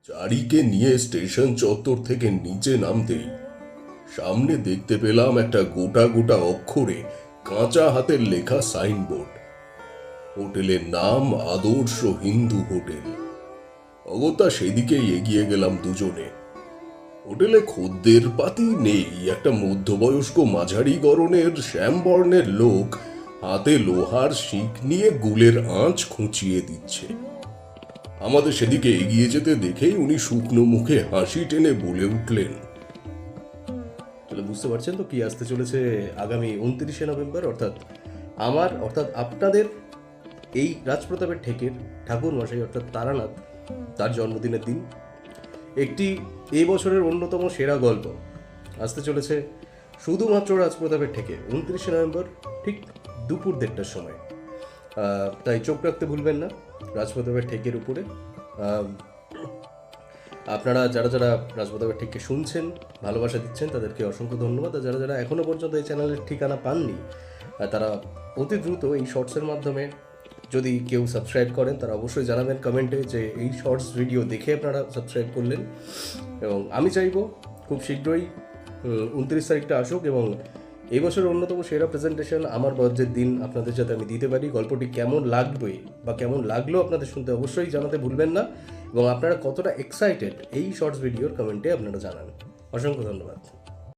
চারিকে নিয়ে স্টেশন চত্বর থেকে নিচে নামতেই সামনে দেখতে পেলাম একটা গোটা গোটা অক্ষরে কাঁচা হাতের লেখা সাইনবোর্ড। হোটেলের নাম আদর্শ হিন্দু হোটেল। অগত্যা সেদিকেই এগিয়ে গেলাম দুজনে। হোটেলে খদ্দের পাতি নেই। একটা মধ্যবয়স্ক মাঝারি গড়নের শ্যামবর্ণের লোক হাতে লোহার শিক নিয়ে গুলের আঁচ খুঁচিয়ে দিচ্ছে। আমাদের সেদিকে এগিয়ে যেতে দেখেই উনি শুকনো মুখে হাসি টেনে বলে উঠলেন, তাহলে বুঝতে পারছেন তো কি আসতে চলেছে আগামী 29শে নভেম্বর, অর্থাৎ আপনাদের এই রাজপ্রতাপের ঠেকের ঠাকুর মশাই অর্থাৎ তারানাথ, তার জন্মদিনের দিন। একটি এই বছরের অন্যতম সেরা গল্প আসতে চলেছে শুধুমাত্র রাজপ্রতাপের ঠেকে 29শে নভেম্বর ঠিক দুপুর 1:30টার সময়। তাই চোখ রাখতে ভুলবেন না রাজপ্রতাপের ঠেকের উপরে। আপনারা যারা যারা রাজপ্রতাপের ঠেককে শুনছেন, ভালোবাসা দিচ্ছেন, তাদেরকে অসংখ্য ধন্যবাদ। আর যারা যারা এখনও পর্যন্ত এই চ্যানেলের ঠিকানা পাননি, তারা অতি দ্রুত এই শর্টসের মাধ্যমে যদি কেউ সাবস্ক্রাইব করেন, তারা অবশ্যই জানাবেন কমেন্টে যে এই শর্টস ভিডিও দেখে আপনারা সাবস্ক্রাইব করলেন। এবং আমি চাইবো খুব শীঘ্রই 29 তারিখটা আসুক এবং এই বছরের অন্যতম সেরা প্রেজেন্টেশন আমার বর্জ্যের দিন আপনাদের যাতে আমি দিতে পারি। গল্পটি কেমন লাগবে বা কেমন লাগলো আপনাদের শুনতে অবশ্যই জানাতে ভুলবেন না, এবং আপনারা কতটা এক্সাইটেড এই শর্টস ভিডিওর কমেন্টে আপনারা জানান। অসংখ্য ধন্যবাদ।